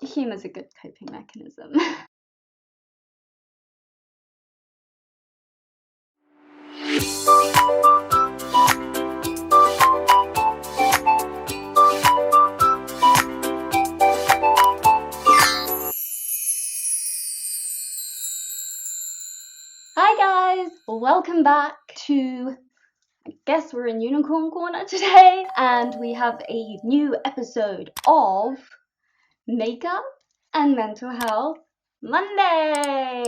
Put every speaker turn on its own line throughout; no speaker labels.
Humour's a good coping mechanism. Hi guys, welcome back to, I guess we're in Unicorn Corner today, and we have a new episode of Makeup and Mental Health Monday.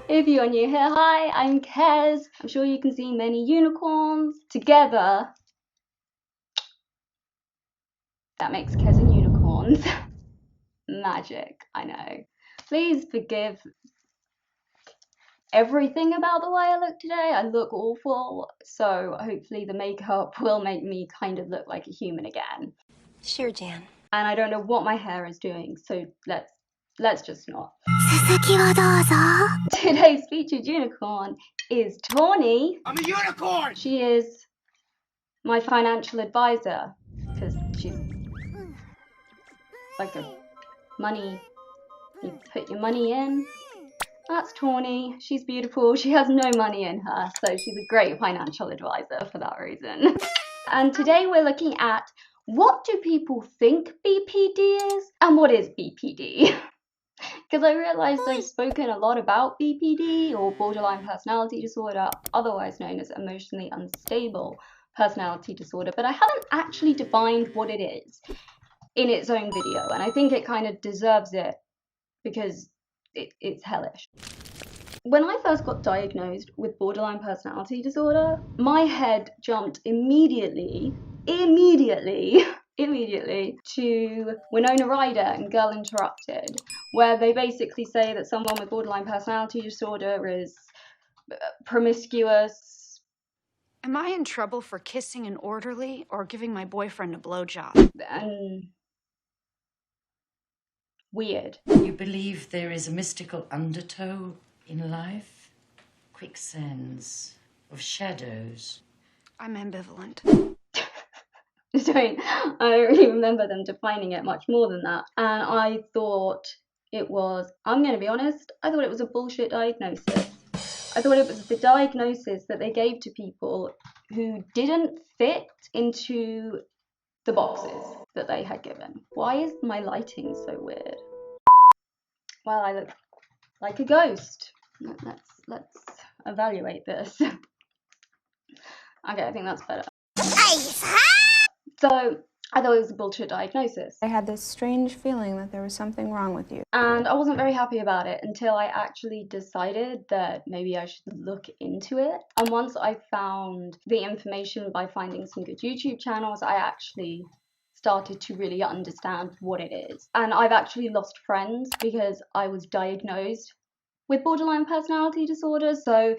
If you're new here, hi, I'm Kez. I'm sure you can see many unicorns together. That makes Kez and Unicorns. Magic, I know. Please forgive everything about the way I look today. I look awful, so hopefully the makeup will make me kind of look like a human again.
Sure, Jan.
And I don't know what my hair is doing, so let's just not. Today's featured unicorn is Tawny.
I'm a unicorn!
She is my financial advisor, because she's like a money, you put your money in. That's Tawny. She's beautiful. She has no money in her, so she's a great financial advisor for that reason. And today we're looking at, what do people think BPD is and what is BPD? Because I realised I've spoken a lot about BPD, or borderline personality disorder, otherwise known as emotionally unstable personality disorder, but I haven't actually defined what it is in its own video, and I think it kind of deserves it because it's hellish. When I first got diagnosed with borderline personality disorder, my head jumped immediately to Winona Ryder and Girl Interrupted, where they basically say that someone with borderline personality disorder is promiscuous.
Am I in trouble for kissing an orderly or giving my boyfriend a blowjob?
And weird.
You believe there is a mystical undertow in life? Quicksands of shadows?
I'm ambivalent.
I don't really remember them defining it much more than that. And I thought it was, I'm going to be honest, I thought it was a bullshit diagnosis. I thought it was the diagnosis that they gave to people who didn't fit into the boxes that they had given. Why is my lighting so weird? Well, I look like a ghost. Let's evaluate this. Okay, I think that's better. So I thought it was a bullshit diagnosis.
I had this strange feeling that there was something wrong with you.
And I wasn't very happy about it until I actually decided that maybe I should look into it. And once I found the information by finding some good YouTube channels, I actually started to really understand what it is. And I've actually lost friends because I was diagnosed with borderline personality disorder, so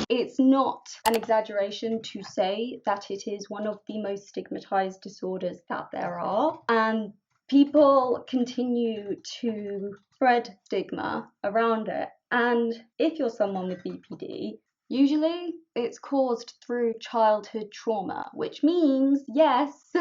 it's not an exaggeration to say that it is one of the most stigmatized disorders that there are, and people continue to spread stigma around it. And if you're someone with BPD, usually it's caused through childhood trauma, which means, yes,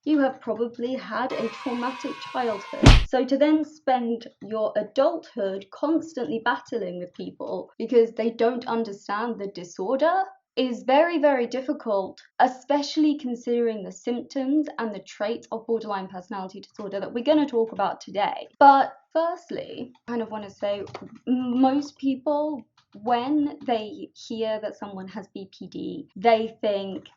you have probably had a traumatic childhood. So to then spend your adulthood constantly battling with people because they don't understand the disorder is very, very difficult, especially considering the symptoms and the traits of borderline personality disorder that we're going to talk about today. But firstly, I kind of want to say, most people, when they hear that someone has BPD, they think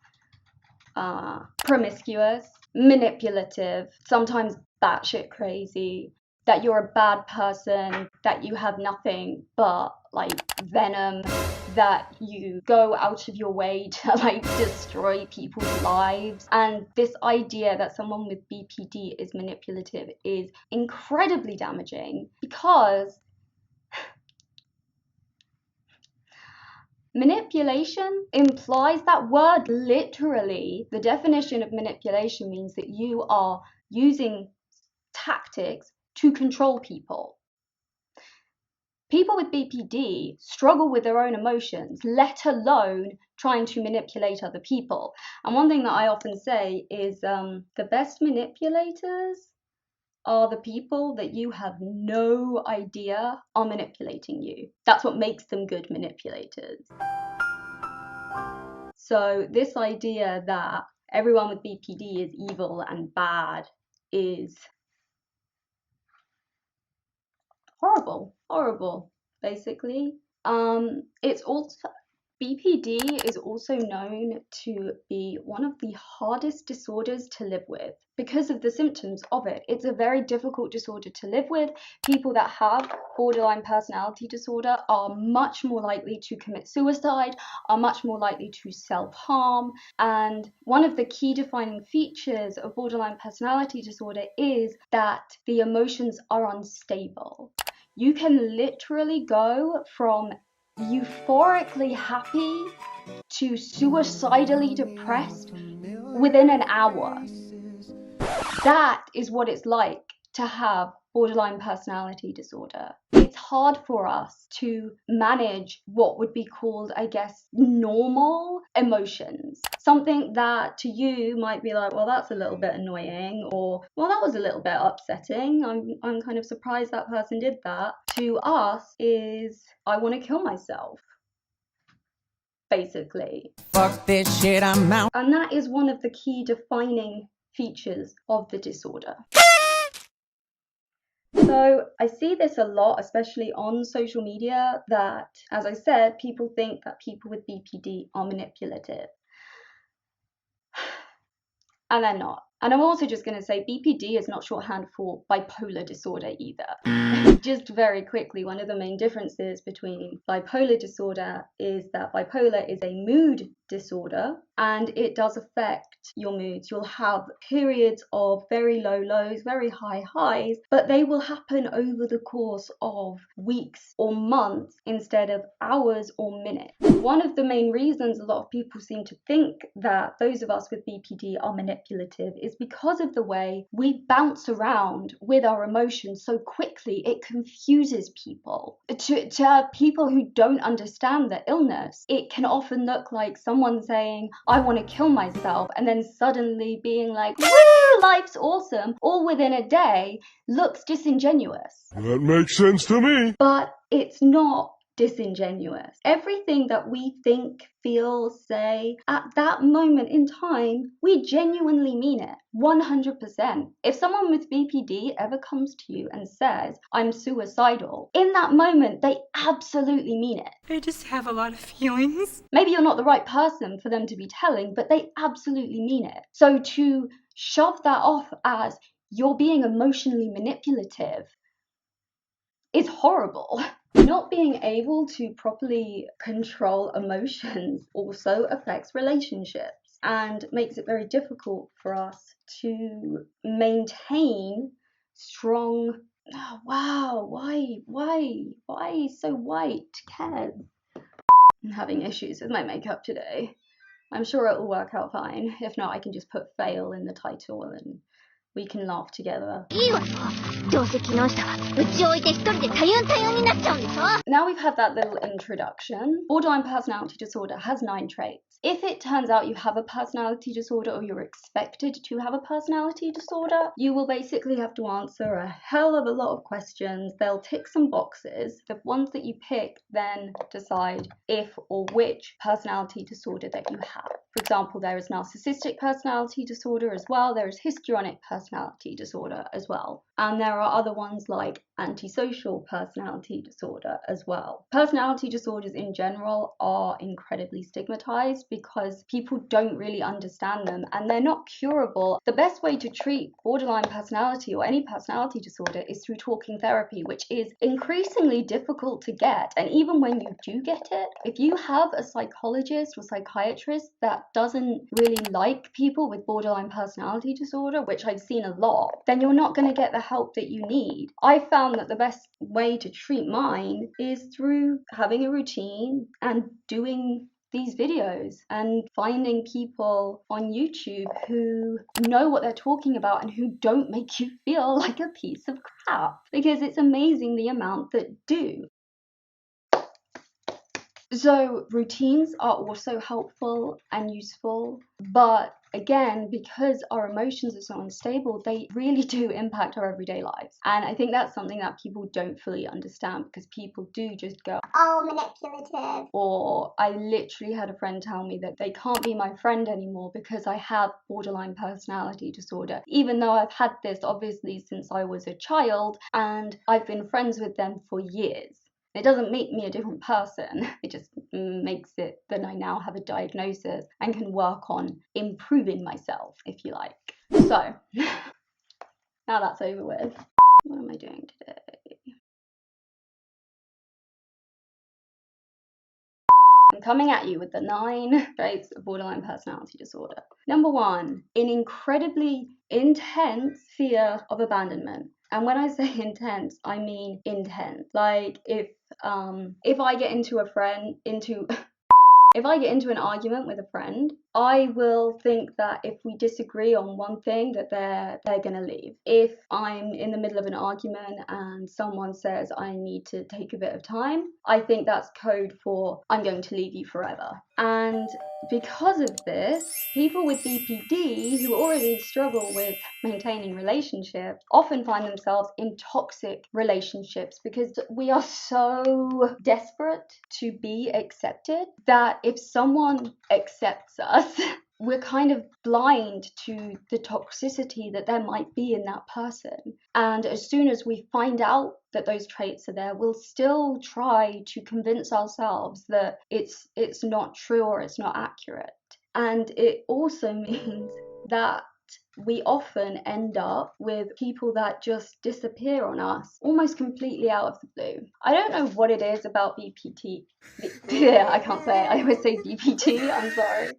promiscuous, manipulative, sometimes batshit crazy, that you're a bad person, that you have nothing but like venom, that you go out of your way to like destroy people's lives. And this idea that someone with BPD is manipulative is incredibly damaging, because manipulation implies, that word literally, the definition of manipulation means that you are using tactics to control people. People with BPD struggle with their own emotions, let alone trying to manipulate other people. And one thing that I often say is the best manipulators are the people that you have no idea are manipulating you. That's what makes them good manipulators. So this idea that everyone with BPD is evil and bad is horrible, basically. It's also BPD is also known to be one of the hardest disorders to live with because of the symptoms of it. It's a very difficult disorder to live with. People that have borderline personality disorder are much more likely to commit suicide, are much more likely to self-harm, and one of the key defining features of borderline personality disorder is that the emotions are unstable. You can literally go from euphorically happy to suicidally depressed within an hour. That is what it's like to have borderline personality disorder. It's hard for us to manage what would be called, I guess, normal emotions. Something that to you might be like, well, that's a little bit annoying, or well, that was a little bit upsetting. I'm kind of surprised that person did that. To us is, I want to kill myself, basically.
Fuck this shit, I'm out.
And that is one of the key defining features of the disorder. So I see this a lot, especially on social media, that, as I said, people think that people with BPD are manipulative. And they're not. And I'm also just going to say BPD is not shorthand for bipolar disorder either. Just very quickly, one of the main differences between bipolar disorder is that bipolar is a mood disorder and it does affect your moods. You'll have periods of very low lows, very high highs, but they will happen over the course of weeks or months instead of hours or minutes. One of the main reasons a lot of people seem to think that those of us with BPD are manipulative is because of the way we bounce around with our emotions so quickly. It confuses people. To people who don't understand the illness, it can often look like someone saying, I want to kill myself, and then suddenly being like, woo, life's awesome, all within a day, looks disingenuous.
That makes sense to me.
But it's not disingenuous. Everything that we think, feel, say at that moment in time, we genuinely mean it 100%. If someone with BPD ever comes to you and says, I'm suicidal, in that moment they absolutely mean it.
I just have a lot of feelings.
Maybe you're not the right person for them to be telling, but they absolutely mean it. So to shove that off as you're being emotionally manipulative is horrible. Not being able to properly control emotions also affects relationships and makes it very difficult for us to maintain strong... Oh, wow, why so white, Kez? I'm having issues with my makeup today. I'm sure it'll work out fine. If not, I can just put fail in the title and we can laugh together. Now we've had that little introduction. Borderline personality disorder has 9 traits. If it turns out you have a personality disorder or you're expected to have a personality disorder, you will basically have to answer a hell of a lot of questions. They'll tick some boxes. The ones that you pick then decide if or which personality disorder that you have. For example, there is narcissistic personality disorder as well. There is histrionic personality disorder as well. And there are other ones like antisocial personality disorder as well. Personality disorders in general are incredibly stigmatized because people don't really understand them and they're not curable. The best way to treat borderline personality or any personality disorder is through talking therapy, which is increasingly difficult to get. And even when you do get it, if you have a psychologist or psychiatrist that doesn't really like people with borderline personality disorder, which I've seen a lot, then you're not going to get the help that you need. I found that the best way to treat mine is through having a routine and doing these videos and finding people on YouTube who know what they're talking about and who don't make you feel like a piece of crap, because it's amazing the amount that do. So routines are also helpful and useful, but again, because our emotions are so unstable, they really do impact our everyday lives. And I think that's something that people don't fully understand, because people do just go, oh, manipulative. Or I literally had a friend tell me that they can't be my friend anymore because I have borderline personality disorder, even though I've had this obviously since I was a child and I've been friends with them for years. It doesn't make me a different person, it just makes it that I now have a diagnosis and can work on improving myself, if you like. So, now that's over with. What am I doing today? I'm coming at you with the 9 traits of borderline personality disorder. Number 1, an incredibly intense fear of abandonment. And when I say intense, I mean intense. Like if I get into if I get into an argument with a friend, I will think that if we disagree on one thing, that they're gonna leave. If I'm in the middle of an argument and someone says I need to take a bit of time, I think that's code for I'm going to leave you forever. And because of this, people with BPD who already struggle with maintaining relationships often find themselves in toxic relationships, because we are so desperate to be accepted that if someone accepts us, we're kind of blind to the toxicity that there might be in that person. And as soon as we find out that those traits are there, we'll still try to convince ourselves that it's not true or it's not accurate. And it also means that we often end up with people that just disappear on us almost completely out of the blue. I don't know what it is about BPD. Yeah, I can't say it. I always say BPD, I'm sorry.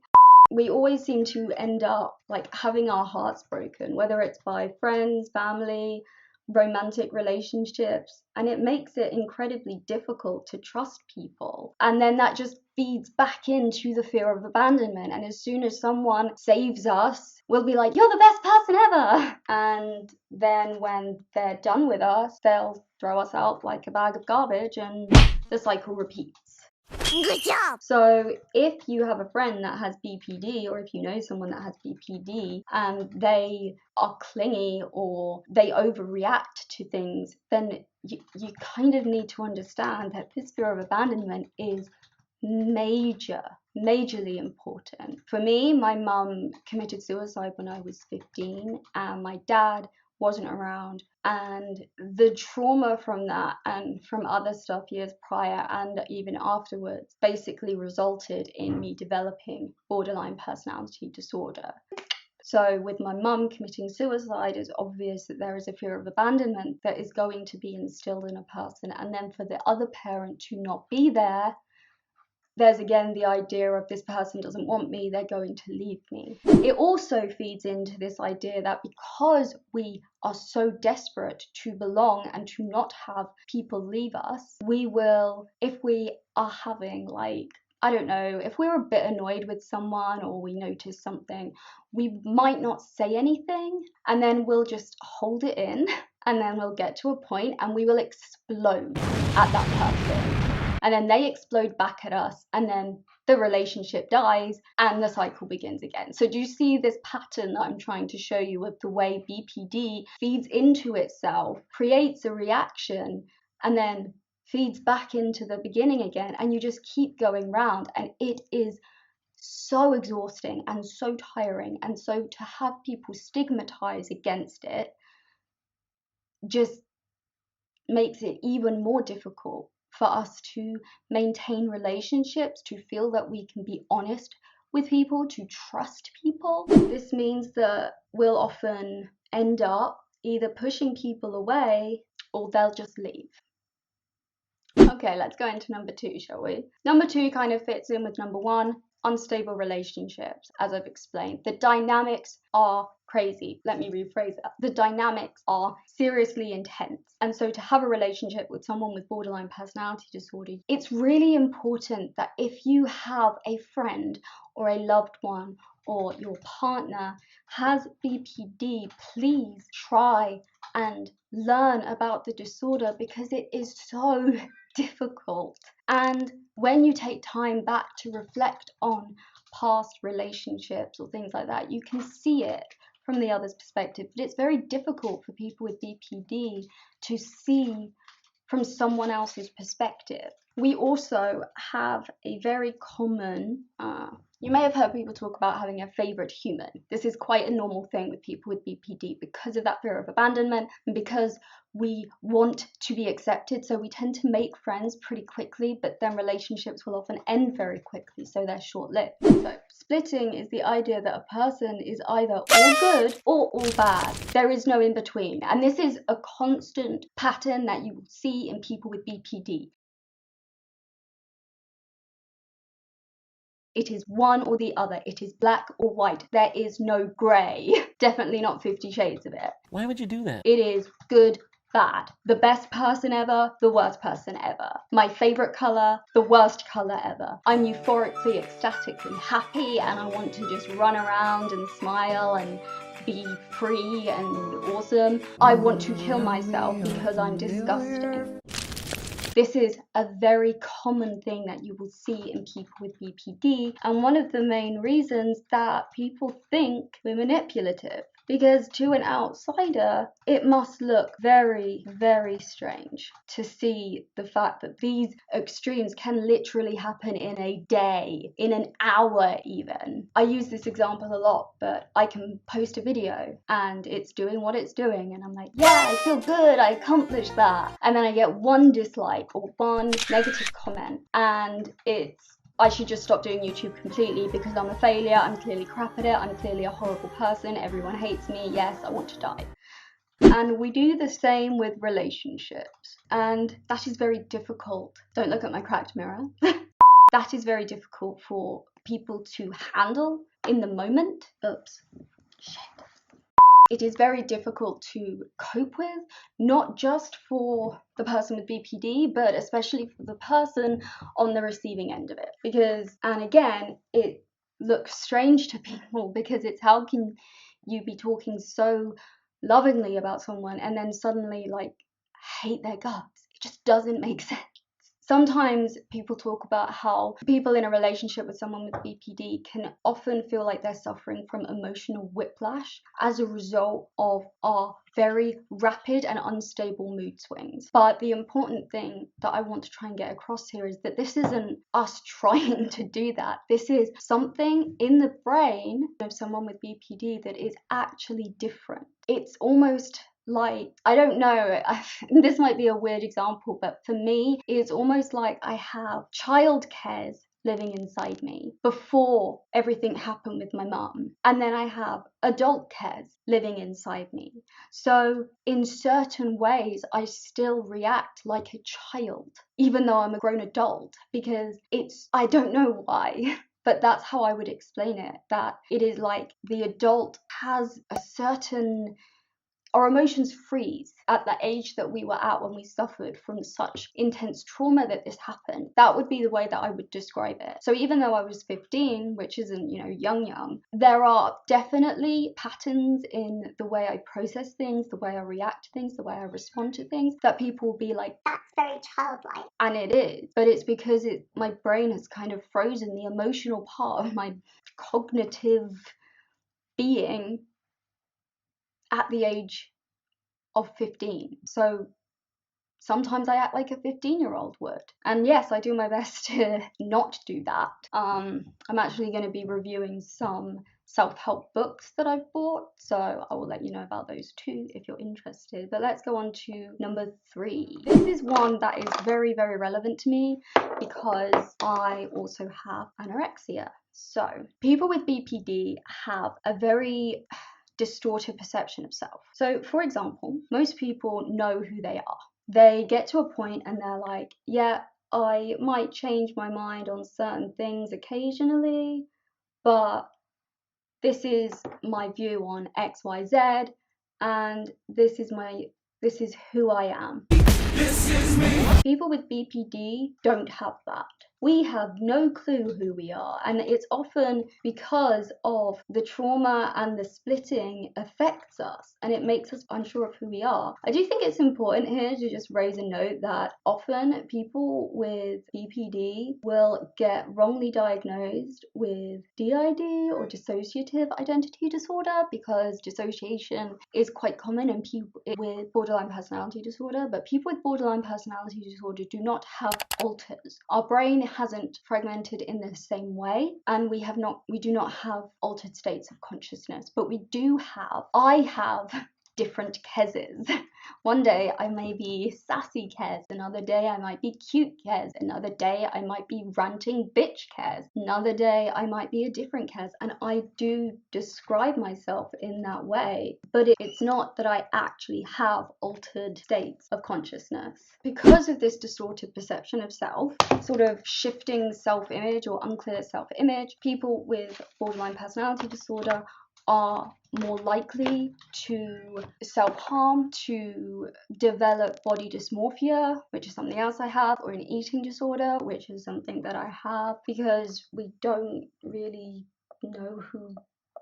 We always seem to end up like having our hearts broken, whether it's by friends, family, romantic relationships, and it makes it incredibly difficult to trust people. And then that just feeds back into the fear of abandonment, and as soon as someone saves us, we'll be like, you're the best person ever, and then when they're done with us, they'll throw us out like a bag of garbage, and the cycle repeats. Good job! So if you have a friend that has BPD, or if you know someone that has BPD and they are clingy or they overreact to things, then you kind of need to understand that this fear of abandonment is majorly important. For me, my mum committed suicide when I was 15 and my dad wasn't around, and the trauma from that and from other stuff years prior and even afterwards basically resulted in me developing borderline personality disorder. So with my mum committing suicide, it's obvious that there is a fear of abandonment that is going to be instilled in a person, and then for the other parent to not be there, there's again the idea of this person doesn't want me, they're going to leave me. It also feeds into this idea that because we are so desperate to belong and to not have people leave us, we will, if we are having like, I don't know, if we're a bit annoyed with someone or we notice something, we might not say anything, and then we'll just hold it in, and then we'll get to a point and we will explode at that person. And then they explode back at us, and then the relationship dies and the cycle begins again. So do you see this pattern that I'm trying to show you of the way BPD feeds into itself, creates a reaction, and then feeds back into the beginning again, and you just keep going round, and it is so exhausting and so tiring. And so to have people stigmatize against it just makes it even more difficult for us to maintain relationships, to feel that we can be honest with people, to trust people. This means that we'll often end up either pushing people away or they'll just leave. Okay, let's go into number 2, shall we? Number 2 kind of fits in with number 1, unstable relationships, as I've explained. The dynamics are crazy. Let me rephrase that. The dynamics are seriously intense. And so to have a relationship with someone with borderline personality disorder, it's really important that if you have a friend or a loved one or your partner has BPD, please try and learn about the disorder, because it is so difficult. And when you take time back to reflect on past relationships or things like that, you can see it from the other's perspective. But it's very difficult for people with BPD to see from someone else's perspective. We also have a very common, you may have heard people talk about having a favorite human. This is quite a normal thing with people with BPD because of that fear of abandonment and because we want to be accepted. So we tend to make friends pretty quickly, but then relationships will often end very quickly, so they're short-lived. So splitting is the idea that a person is either all good or all bad. There is no in between. And this is a constant pattern that you will see in people with BPD. It is one or the other. It is black or white. There is no grey. Definitely not 50 Shades of it.
Why would you do that?
It is good, bad. The best person ever, the worst person ever. My favourite colour, the worst colour ever. I'm euphorically, ecstatically happy and I want to just run around and smile and be free and awesome. I want to kill myself because I'm disgusting. This is a very common thing that you will see in people with BPD, and one of the main reasons that people think we're manipulative. Because to an outsider, it must look very, very strange to see the fact that these extremes can literally happen in a day, in an hour even. I use this example a lot, but I can post a video and it's doing what it's doing and I'm like, yeah, I feel good, I accomplished that. And then I get one dislike or one negative comment and I should just stop doing YouTube completely because I'm a failure, I'm clearly crap at it, I'm clearly a horrible person, everyone hates me, yes, I want to die. And we do the same with relationships, and that is very difficult. Don't look at my cracked mirror. That is very difficult for people to handle in the moment. Oops. Shit. It is very difficult to cope with, not just for the person with BPD, but especially for the person on the receiving end of it. Because, and again, it looks strange to people because it's how can you be talking so lovingly about someone and then suddenly like hate their guts? It just doesn't make sense. Sometimes people talk about how people in a relationship with someone with BPD can often feel like they're suffering from emotional whiplash as a result of our very rapid and unstable mood swings. But the important thing that I want to try and get across here is that this isn't us trying to do that. This is something in the brain of someone with BPD that is actually different. It's almost like, I don't know, this might be a weird example, but for me, it's almost like I have child Kez living inside me before everything happened with my mum. And then I have adult Kez living inside me. So in certain ways, I still react like a child, even though I'm a grown adult, because I don't know why. But that's how I would explain it, that it is like the adult has a certain, our emotions freeze at the age that we were at when we suffered from such intense trauma that this happened. That would be the way that I would describe it. So even though I was 15, which isn't, young, there are definitely patterns in the way I process things, the way I react to things, the way I respond to things, that people will be like, that's very childlike. And it is, but it's because my brain has kind of frozen the emotional part of my cognitive being at the age of 15. So sometimes I act like a 15-year-old would. And yes, I do my best to not do that. I'm actually going to be reviewing some self-help books that I've bought, so I will let you know about those too if you're interested. But let's go on to number 3. This is one that is very, very relevant to me because I also have anorexia. So people with BPD have a very distorted perception of self. So for example, most people know who they are. They get to a point and they're like, yeah, I might change my mind on certain things occasionally, but this is my view on XYZ, and this is who I am. This is me. People with BPD don't have that. we have no clue who we are, and it's often because of the trauma and the splitting affects us and it makes us unsure of who we are. I do think it's important here to just raise a note that often people with BPD will get wrongly diagnosed with DID or dissociative identity disorder, because dissociation is quite common in people with borderline personality disorder, but people with borderline personality disorder do not have alters. Our brain hasn't fragmented in the same way, and we do not have altered states of consciousness, but I have different Kezes. One day I may be sassy Kez, another day I might be cute Kez, another day I might be ranting bitch Kez, another day I might be a different Kez, and I do describe myself in that way, but it's not that I actually have altered states of consciousness. Because of this distorted perception of self, sort of shifting self-image or unclear self-image, people with borderline personality disorder are more likely to self-harm, to develop body dysmorphia, which is something else I have, or an eating disorder, which is something that I have, because we don't really know who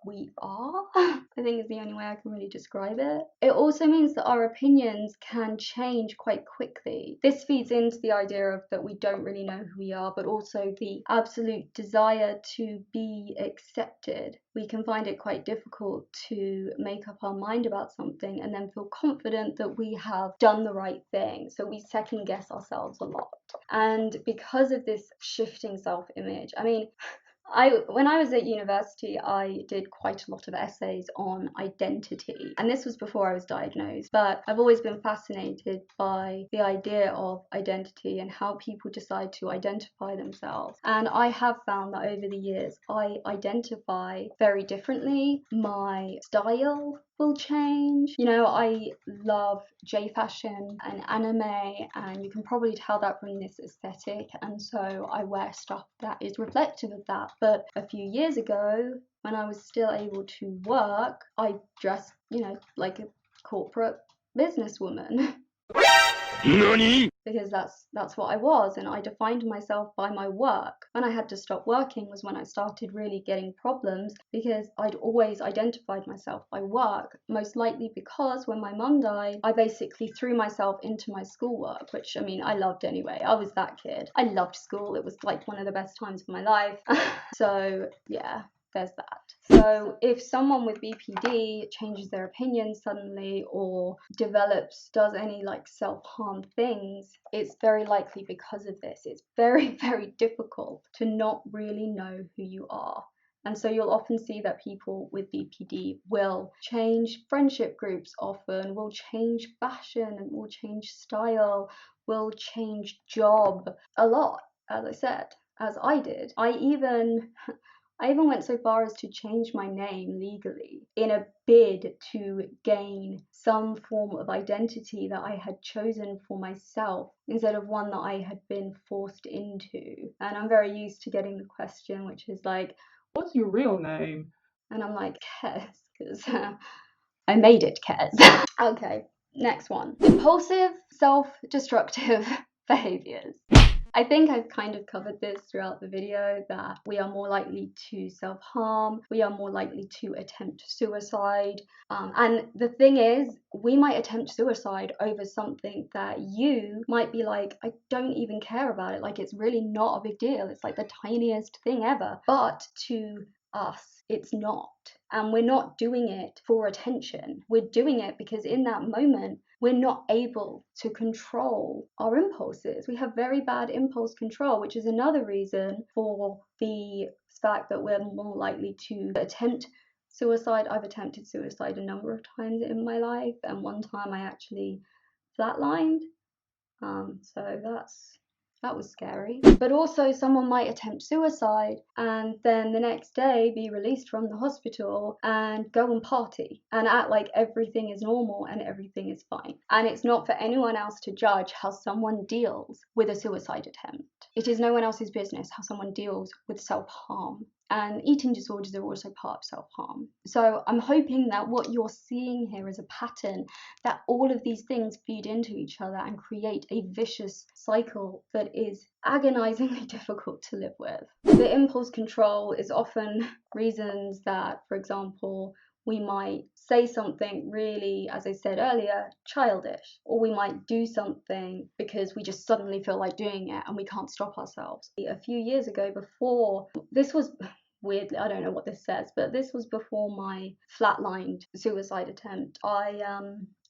we are. I think is the only way I can really describe it. It also means that our opinions can change quite quickly. This feeds into the idea of that we don't really know who we are, but also the absolute desire to be accepted. We can find it quite difficult to make up our mind about something and then feel confident that we have done the right thing. So we second guess ourselves a lot. And because of this shifting self-image, I mean, when I was at university, I did quite a lot of essays on identity, and this was before I was diagnosed, but I've always been fascinated by the idea of identity and how people decide to identify themselves. And I have found that over the years, I identify very differently. My style will change. You know, I love J fashion and anime, and you can probably tell that from this aesthetic, and so I wear stuff that is reflective of that. But a few years ago, when I was still able to work, I dressed, you know, like a corporate businesswoman. NANI? Because that's what I was, and I defined myself by my work. When I had to stop working was when I started really getting problems, because I'd always identified myself by work, most likely because when my mum died, I basically threw myself into my schoolwork, which, I mean, I loved anyway. I was that kid. I loved school. It was like one of the best times of my life. So yeah, there's that. So if someone with BPD changes their opinion suddenly or does any like self-harm things, it's very likely because of this. It's very, very difficult to not really know who you are. And so you'll often see that people with BPD will change friendship groups often, will change fashion, and will change style, will change job a lot, as I said, as I did. I even went so far as to change my name legally in a bid to gain some form of identity that I had chosen for myself instead of one that I had been forced into. And I'm very used to getting the question, which is like, what's your real name? And I'm like, Kez, because I made it Kez. Okay, next one. Impulsive, self-destructive behaviors. I think I've kind of covered this throughout the video, that we are more likely to self-harm, we are more likely to attempt suicide, and the thing is, we might attempt suicide over something that you might be like, I don't even care about it, like it's really not a big deal, it's like the tiniest thing ever, but to us, it's not. And we're not doing it for attention. We're doing it because in that moment, we're not able to control our impulses. We have very bad impulse control, which is another reason for the fact that we're more likely to attempt suicide. I've attempted suicide a number of times in my life, and one time I actually flatlined. So that was scary. But also someone might attempt suicide and then the next day be released from the hospital and go and party and act like everything is normal and everything is fine. And it's not for anyone else to judge how someone deals with a suicide attempt. It is no one else's business how someone deals with self-harm. And eating disorders are also part of self-harm. So I'm hoping that what you're seeing here is a pattern, that all of these things feed into each other and create a vicious cycle that is agonizingly difficult to live with. The impulse control is often reasons that, for example, we might say something really, as I said earlier, childish, or we might do something because we just suddenly feel like doing it and we can't stop ourselves. A few years ago, before, this was weirdly, I don't know what this says, but this was before my flatlined suicide attempt. I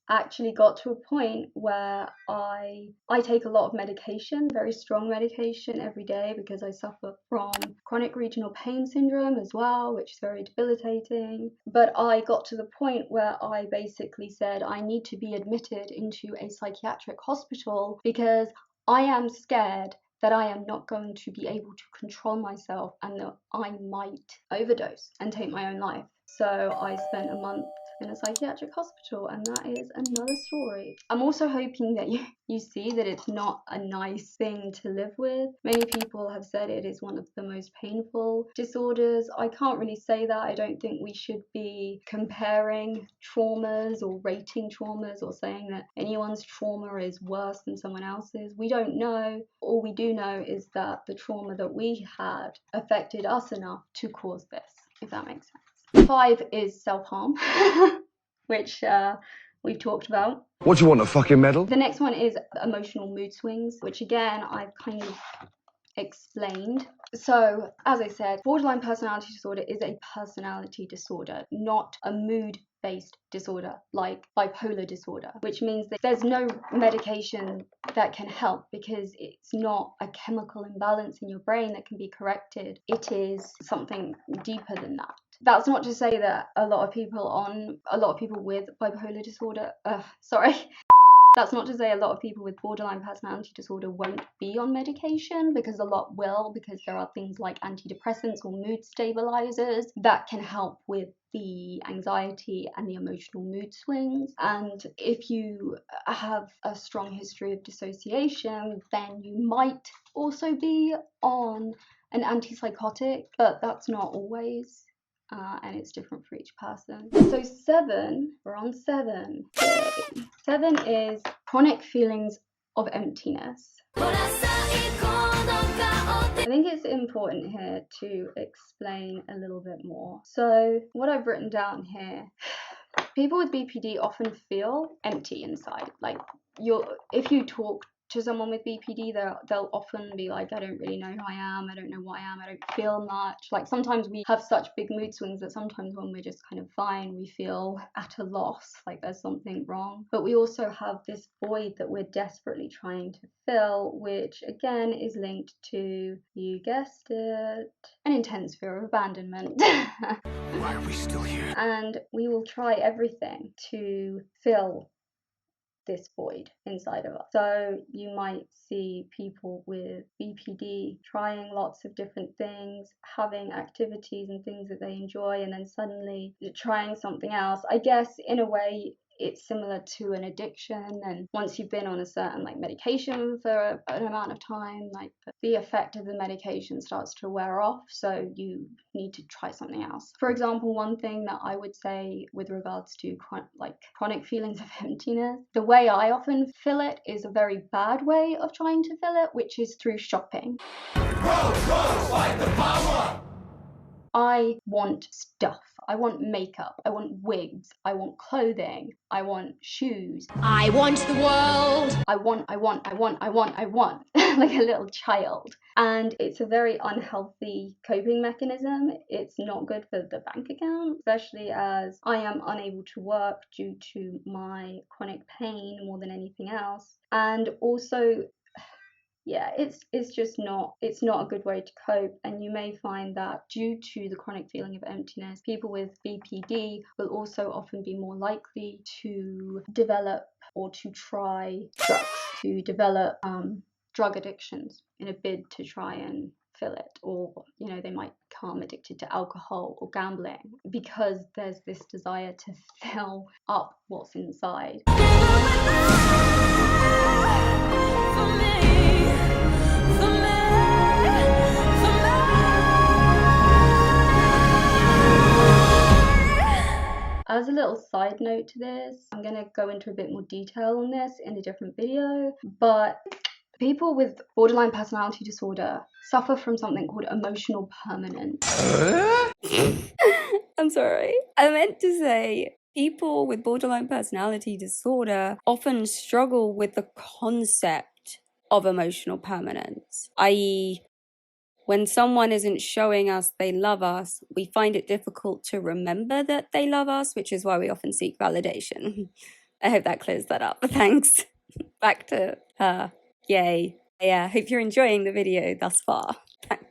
actually got to a point where I take a lot of medication, very strong medication every day, because I suffer from chronic regional pain syndrome as well, which is very debilitating. But I got to the point where I basically said I need to be admitted into a psychiatric hospital because I am scared that I am not going to be able to control myself and that I might overdose and take my own life. So I spent a month in a psychiatric hospital, and that is another story. I'm also hoping that you see that it's not a nice thing to live with. Many people have said it is one of the most painful disorders. I can't really say that. I don't think we should be comparing traumas or rating traumas or saying that anyone's trauma is worse than someone else's. We don't know. All we do know is that the trauma that we had affected us enough to cause this, if that makes sense. 5 is self-harm, which we've talked about.
What do you want, a fucking medal?
The next one is emotional mood swings, which again I've kind of explained. So, as I said, borderline personality disorder is a personality disorder, not a mood-based disorder like bipolar disorder, which means that there's no medication that can help because it's not a chemical imbalance in your brain that can be corrected. It is something deeper than that. That's not to say that a lot of people with bipolar disorder, that's not to say a lot of people with borderline personality disorder won't be on medication, because a lot will, because there are things like antidepressants or mood stabilizers that can help with the anxiety and the emotional mood swings. And if you have a strong history of dissociation, then you might also be on an antipsychotic, but that's not always. And it's different for each person. So 7, we're on 7. 7 is chronic feelings of emptiness. I think it's important here to explain a little bit more. So what I've written down here, people with BPD often feel empty inside. Like if you talk to someone with BPD, they'll often be like, I don't really know who I am, I don't know what I am, I don't feel much. Like sometimes we have such big mood swings that sometimes when we're just kind of fine, we feel at a loss, like there's something wrong. But we also have this void that we're desperately trying to fill, which again is linked to, you guessed it, an intense fear of abandonment.
Why are we still here?
And we will try everything to fill this void inside of us. So you might see people with BPD trying lots of different things, having activities and things that they enjoy, and then suddenly trying something else. I guess in a way it's similar to an addiction, and once you've been on a certain medication for an amount of time, the effect of the medication starts to wear off, so you need to try something else. For example, one thing that I would say with regards to chronic feelings of emptiness, the way I often fill it is a very bad way of trying to fill it, which is through shopping. Fight the power! I want stuff. I want makeup. I want wigs. I want clothing. I want shoes.
I want the world.
I want. Like a little child. And it's a very unhealthy coping mechanism. It's not good for the bank account, especially as I am unable to work due to my chronic pain more than anything else. And also, yeah, it's just not a good way to cope. And you may find that due to the chronic feeling of emptiness, people with BPD will also often be more likely to develop or to try drugs, to develop drug addictions in a bid to try and fill it, or they might become addicted to alcohol or gambling because there's this desire to fill up what's inside. little side note to this. I'm gonna go into a bit more detail on this in a different video, but people with borderline personality disorder suffer from something called emotional permanence.
I'm sorry. I meant to say people with borderline personality disorder often struggle with the concept of emotional permanence, i.e., when someone isn't showing us they love us, we find it difficult to remember that they love us, which is why we often seek validation. I hope that clears that up. Thanks. Back to her. Yay. Yeah, hope you're enjoying the video thus far. Thanks.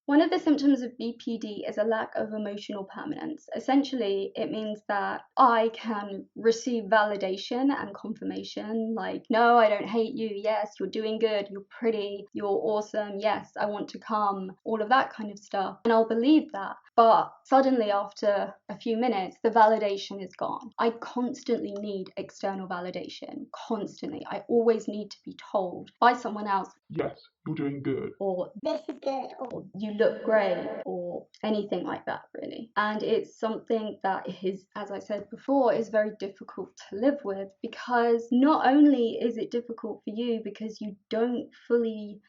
One of the symptoms of BPD is a lack of emotional permanence. Essentially, it means that I can receive validation and confirmation, like, no, I don't hate you, yes, you're doing good, you're pretty, you're awesome, yes, I want to come, all of that kind of stuff, and I'll believe that. But suddenly, after a few minutes, the validation is gone. I constantly need external validation, constantly. I always need to be told by someone else,
yes, you're doing good,
or this is good, or you look great, or anything like that, really. And it's something that is, as I said before, is very difficult to live with, because not only is it difficult for you because you don't fully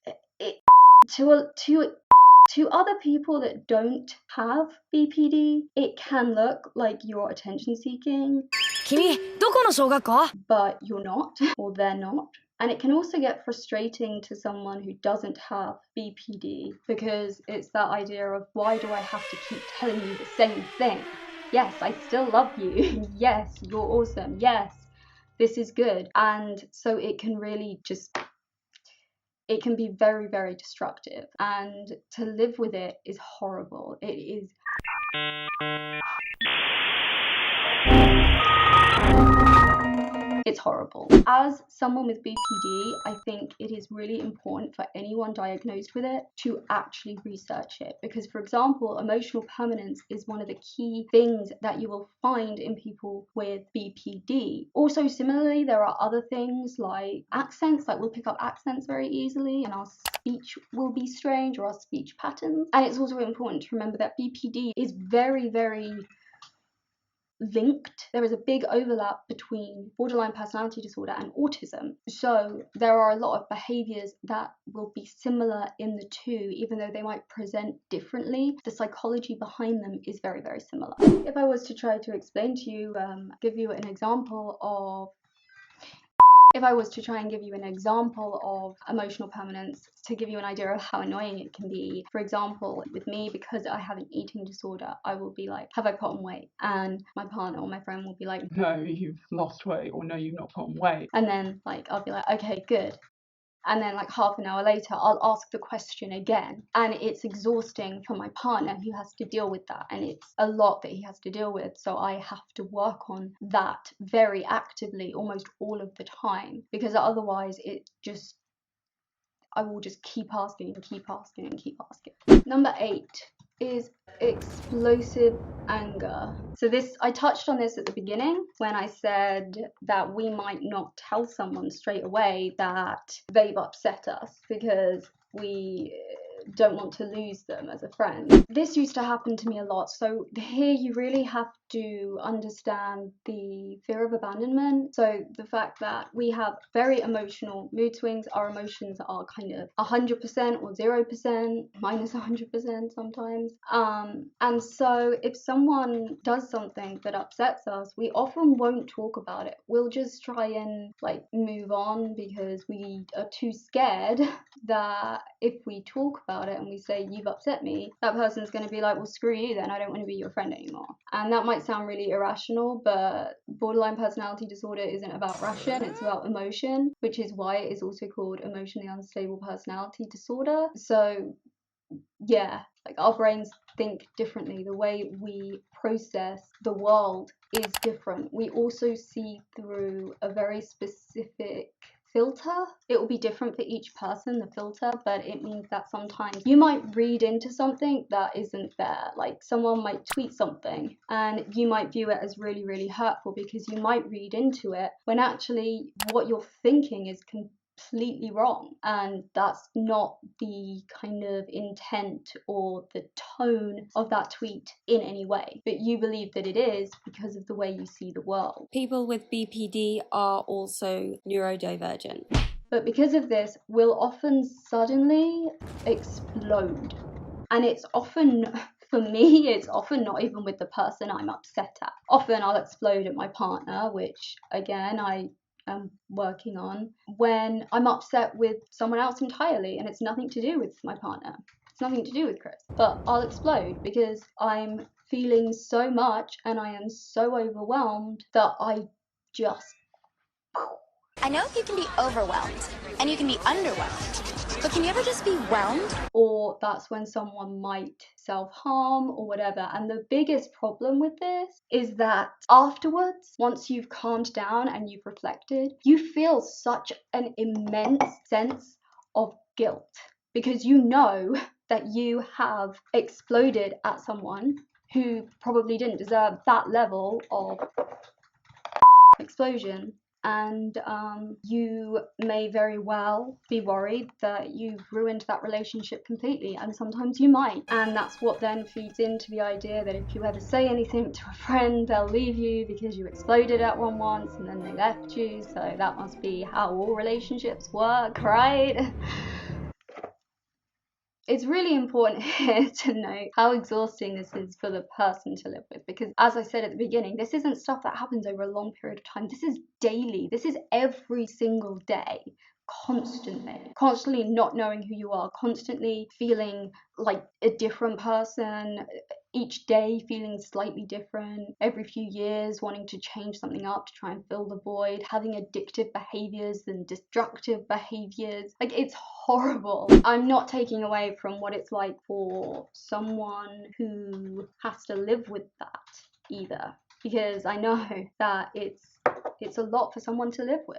to other people that don't have BPD, it can look like you're attention seeking, but you're not, or they're not. And it can also get frustrating to someone who doesn't have BPD, because it's that idea of, why do I have to keep telling you the same thing? Yes, I still love you. Yes, you're awesome. Yes, this is good. And so it can really just, it can be very, very destructive. And to live with it is horrible. It is. It's horrible. As someone with BPD, I think it is really important for anyone diagnosed with it to actually research it, because, for example, emotional permanence is one of the key things that you will find in people with BPD. Also, similarly, there are other things like accents, like we'll pick up accents very easily, and our speech will be strange, or our speech patterns. And it's also important to remember that BPD is very, very linked. There is a big overlap between borderline personality disorder and autism. So there are a lot of behaviors that will be similar in the two, even though they might present differently. The psychology behind them is very, very similar. If I was to try to explain to you, give you an example of emotional permanence, to give you an idea of how annoying it can be. For example, with me, because I have an eating disorder, I will be like, have I put on weight? And my partner or my friend will be like,
no, you've lost weight, or no, you've not put on weight.
And then like I'll be like, okay, good. And then like half an hour later, I'll ask the question again. And it's exhausting for my partner, who has to deal with that. And it's a lot that he has to deal with. So I have to work on that very actively almost all of the time, because otherwise I will just keep asking and keep asking and keep asking. Number 8 is explosive anger. So this, I touched on this at the beginning when I said that we might not tell someone straight away that they've upset us because we don't want to lose them as a friend. This used to happen to me a lot. So here you really have to understand the fear of abandonment. So the fact that we have very emotional mood swings, our emotions are kind of 100% or 0%, minus 100% sometimes. And so if someone does something that upsets us, we often won't talk about it. We'll just try and like move on, because we are too scared that if we talk about it and we say, you've upset me, that person's going to be like, well, screw you then, I don't want to be your friend anymore. And that might sound really irrational, but borderline personality disorder isn't about ration, it's about emotion, which is why it is also called emotionally unstable personality disorder. So yeah, like our brains think differently. The way we process the world is different. We also see through a very specific filter. It will be different for each person, the filter, but it means that sometimes you might read into something that isn't there. Like someone might tweet something and you might view it as really, really hurtful because you might read into it when actually what you're thinking is completely wrong, and that's not the kind of intent or the tone of that tweet in any way, but you believe that it is because of the way you see the world.
People with BPD are also neurodivergent.
But because of this, will often suddenly explode. And it's often, for me, it's often not even with the person I'm upset at. Often I'll explode at my partner, which again, I am working on, when I'm upset with someone else entirely, and it's nothing to do with my partner. It's nothing to do with Chris. But I'll explode because I'm feeling so much and I am so overwhelmed that I just...
I know you can be overwhelmed and you can be underwhelmed, but can you ever just be whelmed?
Or that's when someone might self-harm or whatever. And the biggest problem with this is that afterwards, once you've calmed down and you've reflected, you feel such an immense sense of guilt because you know that you have exploded at someone who probably didn't deserve that level of explosion. And you may very well be worried that you've ruined that relationship completely, and sometimes you might, and that's what then feeds into the idea that if you ever say anything to a friend, they'll leave you because you exploded at one once and then they left you, so that must be how all relationships work, right? It's really important here to note how exhausting this is for the person to live with, because as I said at the beginning, this isn't stuff that happens over a long period of time. This is daily. This is every single day, constantly not knowing who you are, constantly feeling like a different person, each day feeling slightly different, every few years wanting to change something up to try and fill the void, having addictive behaviors and destructive behaviors. Like, it's horrible. I'm not taking away from what it's like for someone who has to live with that either, because I know that it's a lot for someone to live with.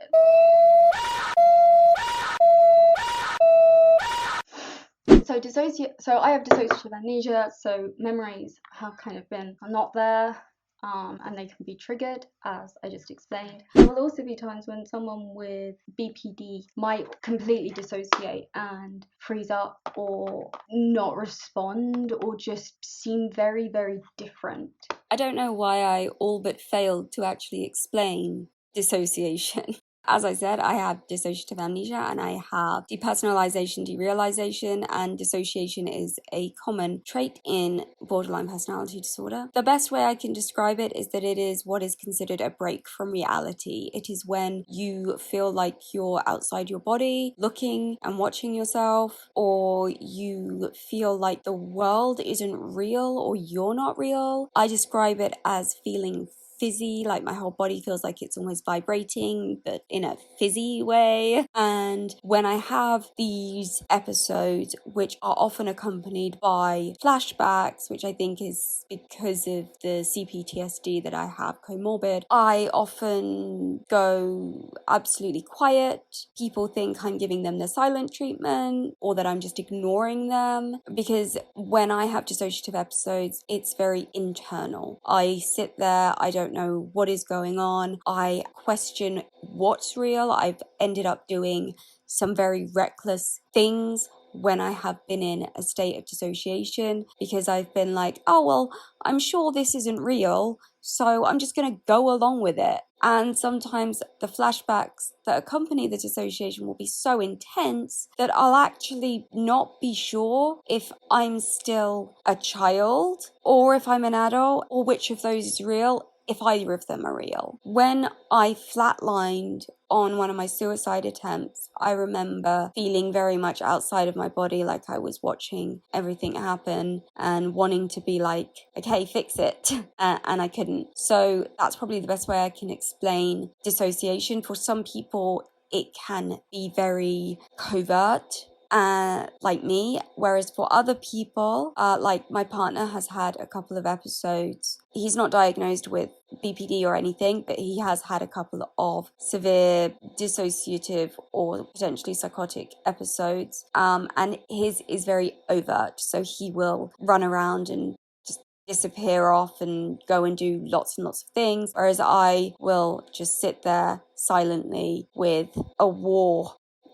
So I have dissociative amnesia, so memories have kind of been not there, and they can be triggered, as I just explained. There will also be times when someone with BPD might completely dissociate and freeze up or not respond or just seem very, very different.
I don't know why I all but failed to actually explain dissociation. As I said, I have dissociative amnesia and I have depersonalization, derealization, and dissociation is a common trait in borderline personality disorder. The best way I can describe it is that it is what is considered a break from reality. It is when you feel like you're outside your body, looking and watching yourself, or you feel like the world isn't real or you're not real. I describe it as feeling fizzy, like my whole body feels like it's almost vibrating, but in a fizzy way. And when I have these episodes, which are often accompanied by flashbacks, which I think is because of the CPTSD that I have comorbid, I often go absolutely quiet. People think I'm giving them the silent treatment or that I'm just ignoring them, because when I have dissociative episodes, it's very internal. I sit there, I don't know what is going on. I question what's real. I've ended up doing some very reckless things when I have been in a state of dissociation, because I've been like, oh, well, I'm sure this isn't real, so I'm just going to go along with it. And sometimes the flashbacks that accompany the dissociation will be so intense that I'll actually not be sure if I'm still a child or if I'm an adult, or which of those is real, if either of them are real. When I flatlined on one of my suicide attempts, I remember feeling very much outside of my body, like I was watching everything happen and wanting to be like, okay, fix it. And I couldn't. So that's probably the best way I can explain dissociation. For some people, it can be very covert, like me, whereas for other people, like my partner has had a couple of episodes. He's not diagnosed with BPD or anything, but he has had a couple of severe dissociative or potentially psychotic episodes, and his is very overt, so he will run around and just disappear off and go and do lots and lots of things, whereas I will just sit there silently with a war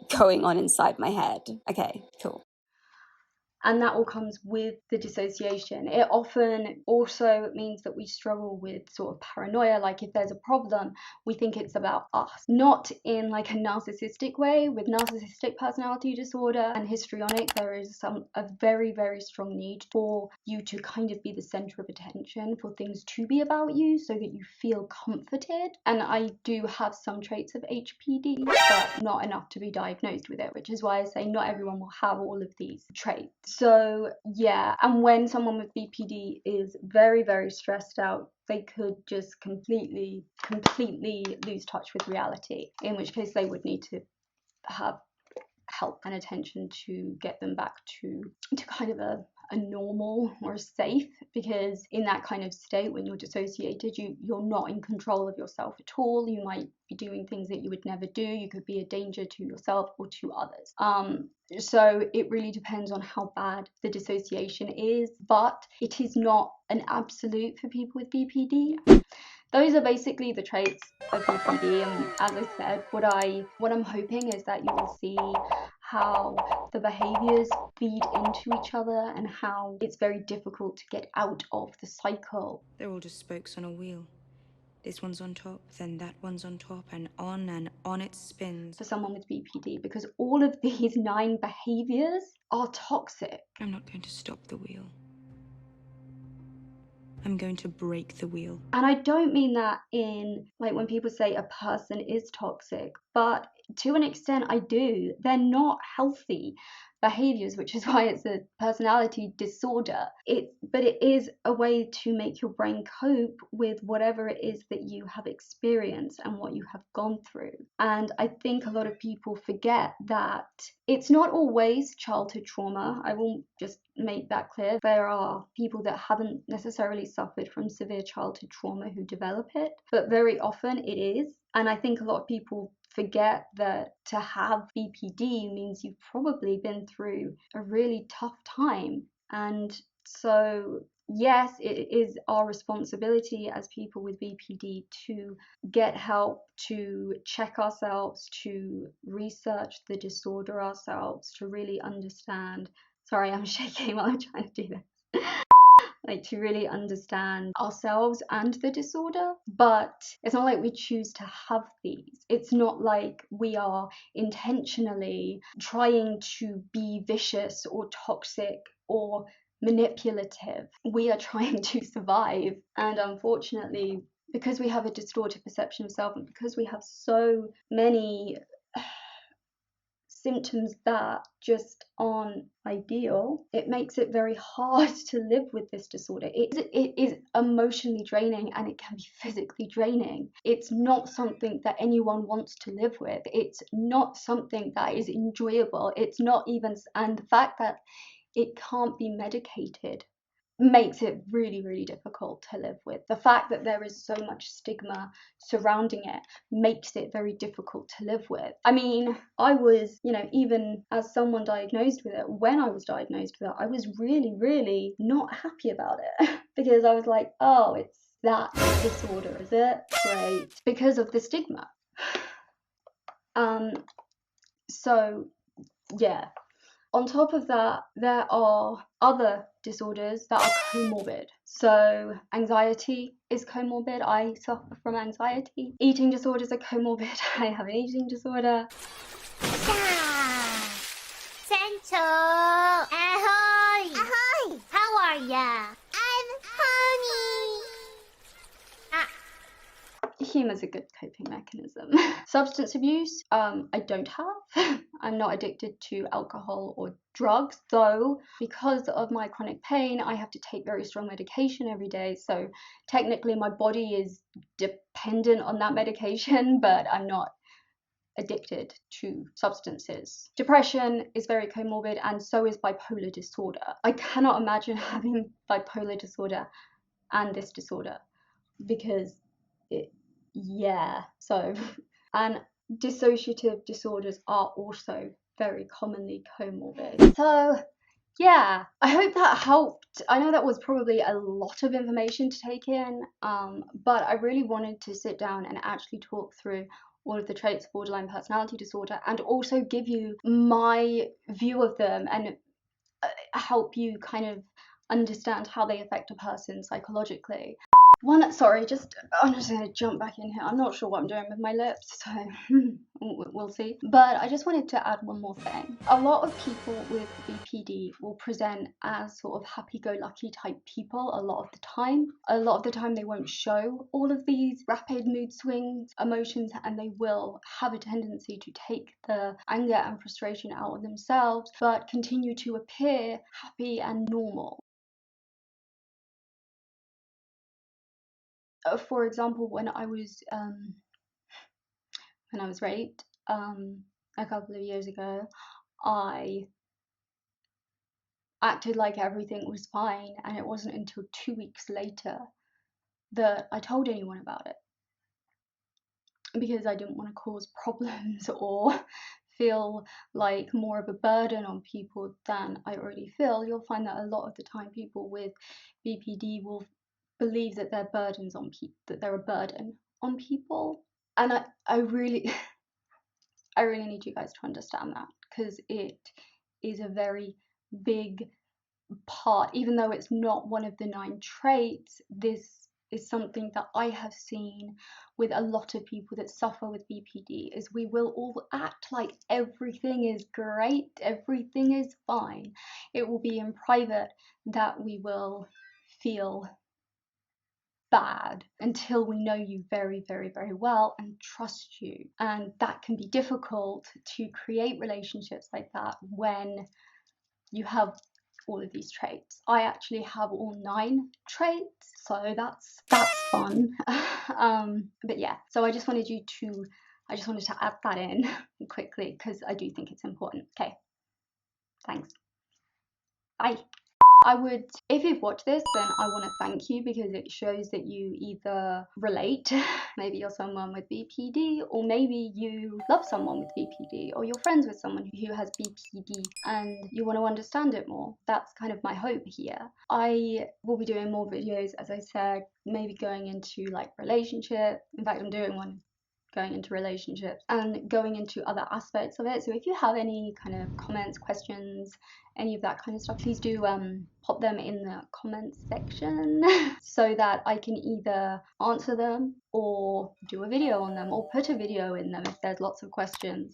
going on inside my head. Okay, cool.
And that all comes with the dissociation. It often also means that we struggle with sort of paranoia, like if there's a problem, we think it's about us. Not in like a narcissistic way. With narcissistic personality disorder and histrionic, there is a very, very strong need for you to kind of be the center of attention, for things to be about you so that you feel comforted. And I do have some traits of HPD, but not enough to be diagnosed with it, which is why I say not everyone will have all of these traits. So yeah, and when someone with BPD is very, very stressed out, they could just completely lose touch with reality, in which case they would need to have help and attention to get them back to kind of a normal or safe, because in that kind of state, when you're dissociated, you're not in control of yourself at all. You might be doing things that you would never do. You could be a danger to yourself or to others. So it really depends on how bad the dissociation is, but it is not an absolute for people with BPD. Those are basically the traits of BPD, and as I said, what I'm hoping is that you will see how the behaviors feed into each other and how it's very difficult to get out of the cycle.
They're all just spokes on a wheel. This one's on top, then that one's on top, and on it spins.
For someone with BPD, because all of these 9 behaviors are toxic.
I'm not going to stop the wheel. I'm going to break the wheel.
And I don't mean that in, like, when people say a person is toxic, but to an extent I do. They're not healthy behaviors, which is why it's a personality disorder. But it is a way to make your brain cope with whatever it is that you have experienced and what you have gone through. And I think a lot of people forget that it's not always childhood trauma. I will just make that clear. There are people that haven't necessarily suffered from severe childhood trauma who develop it, but very often it is. And I think a lot of people forget that to have BPD means you've probably been through a really tough time. And so, yes, it is our responsibility as people with BPD to get help, to check ourselves, to research the disorder ourselves, to really understand. Sorry, I'm shaking while I'm trying to do this. Like, to really understand ourselves and the disorder. But it's not like we choose to have these. It's not like we are intentionally trying to be vicious or toxic or manipulative. We are trying to survive. And unfortunately, because we have a distorted perception of self, and because we have so many symptoms that just aren't ideal, it makes it very hard to live with this disorder. It is emotionally draining, and it can be physically draining. It's not something that anyone wants to live with. It's not something that is enjoyable. It's not even, and the fact that it can't be medicated makes it really, really difficult to live with. The fact that there is so much stigma surrounding it makes it very difficult to live with. I mean, I was, even as someone diagnosed with it, when I was diagnosed with it, I was really, really not happy about it because I was like, oh, it's that disorder, is it? Great. Because of the stigma. So, yeah. On top of that, there are other disorders that are comorbid. So anxiety is comorbid. I suffer from anxiety. Eating disorders are comorbid. I have an eating disorder.
Sancho! Ahoy! Ahoy! How are ya? I'm honey!
Humor's a good coping mechanism. Substance abuse, I don't have. I'm not addicted to alcohol or drugs, though because of my chronic pain, I have to take very strong medication every day. So technically my body is dependent on that medication, but I'm not addicted to substances. Depression is very comorbid, and so is bipolar disorder. I cannot imagine having bipolar disorder and this disorder, because and dissociative disorders are also very commonly comorbid. So yeah, I hope that helped. I know that was probably a lot of information to take in, but I really wanted to sit down and actually talk through all of the traits of borderline personality disorder, and also give you my view of them and help you kind of understand how they affect a person psychologically. Sorry, I'm just gonna jump back in here. I'm not sure what I'm doing with my lips, so we'll see. But I just wanted to add one more thing. A lot of people with BPD will present as sort of happy-go-lucky type people a lot of the time. A lot of the time they won't show all of these rapid mood swings, emotions, and they will have a tendency to take the anger and frustration out on themselves, but continue to appear happy and normal. For example, when I was raped a couple of years ago, I acted like everything was fine, and it wasn't until 2 weeks later that I told anyone about it, because I didn't want to cause problems or feel like more of a burden on people than I already feel. You'll find that a lot of the time people with BPD will believe that they're burdens on people, that they're a burden on people, and I really I really need you guys to understand that, because it is a very big part. Even though it's not one of the 9 traits, this is something that I have seen with a lot of people that suffer with BPD, is we will all act like everything is great, everything is fine. It will be in private that we will feel bad until we know you very, very, very well and trust you. And that can be difficult to create relationships like that when you have all of these traits. I actually have all 9 traits, so that's fun. But yeah, so I just wanted to add that in quickly, because I do think it's important. Okay, thanks. Bye. If you've watched this, then I want to thank you, because it shows that you either relate, maybe you're someone with BPD, or maybe you love someone with BPD, or you're friends with someone who has BPD and you want to understand it more. That's kind of my hope here. I will be doing more videos, as I said, maybe going into like relationship. In fact, I'm doing one going into relationships and going into other aspects of it. So if you have any kind of comments, questions, any of that kind of stuff, please do pop them in the comments section so that I can either answer them or do a video on them or put a video in them if there's lots of questions.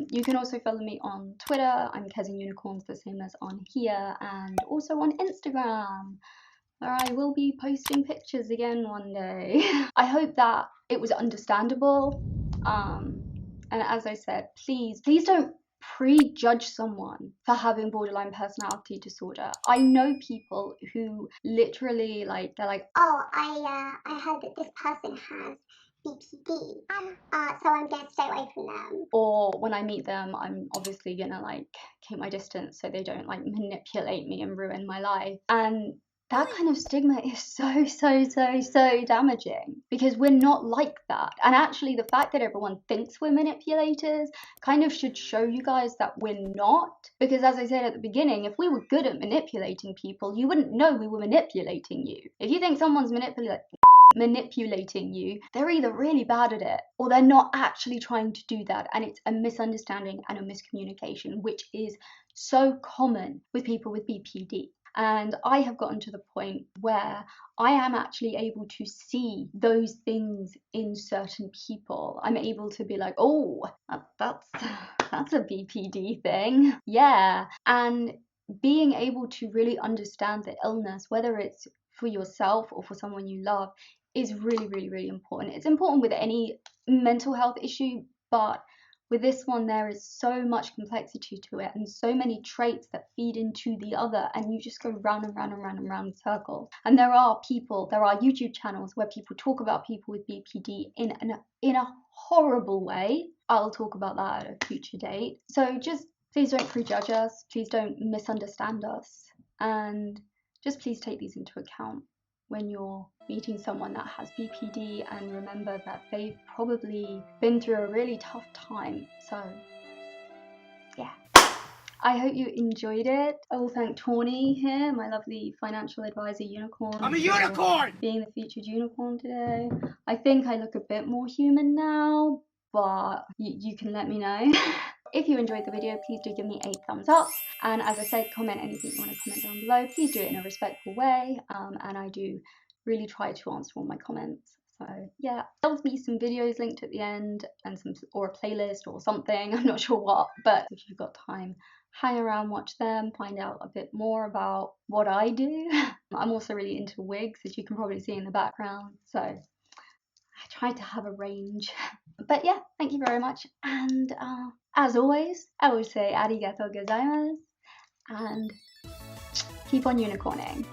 You can also follow me on Twitter. I'm Kez and Unicorns, the same as on here, and also on Instagram, where I will be posting pictures again one day. I hope that it was understandable. And as I said, please don't prejudge someone for having borderline personality disorder. I know people who literally they're like,
oh, I heard that this person has BPD, so I'm gonna stay away from them.
Or when I meet them, I'm obviously gonna keep my distance so they don't manipulate me and ruin my life. And that kind of stigma is so damaging, because we're not like that. And actually the fact that everyone thinks we're manipulators kind of should show you guys that we're not. Because as I said at the beginning, if we were good at manipulating people, you wouldn't know we were manipulating you. If you think someone's manipulating you, they're either really bad at it or they're not actually trying to do that, and it's a misunderstanding and a miscommunication, which is so common with people with BPD. And I have gotten to the point where I am actually able to see those things in certain people. I'm able to be like, oh, that's a BPD thing. Yeah. And being able to really understand the illness, whether it's for yourself or for someone you love, is really, really, really important. It's important with any mental health issue, but with this one, there is so much complexity to it and so many traits that feed into the other, and you just go round and round and round and round in circles. And there are YouTube channels where people talk about people with BPD in a horrible way. I'll talk about that at a future date. So just please don't prejudge us, please don't misunderstand us, and just please take these into account when you're meeting someone that has BPD, and remember that they've probably been through a really tough time. So yeah, I hope you enjoyed it. I will thank Tawny here, my lovely financial advisor unicorn.
I'm a unicorn!
Being the featured unicorn today. I think I look a bit more human now, but you can let me know. If you enjoyed the video, please do give me a thumbs up, and as I said, comment anything you want to comment down below. Please do it in a respectful way, and I do really try to answer all my comments. So yeah, there'll be some videos linked at the end, and or a playlist or something, I'm not sure what, but if you've got time, hang around, watch them, find out a bit more about what I do. I'm also really into wigs, as you can probably see in the background, so I try to have a range. But yeah, thank you very much, and as always, I will say arigatou gozaimasu, and keep on unicorning.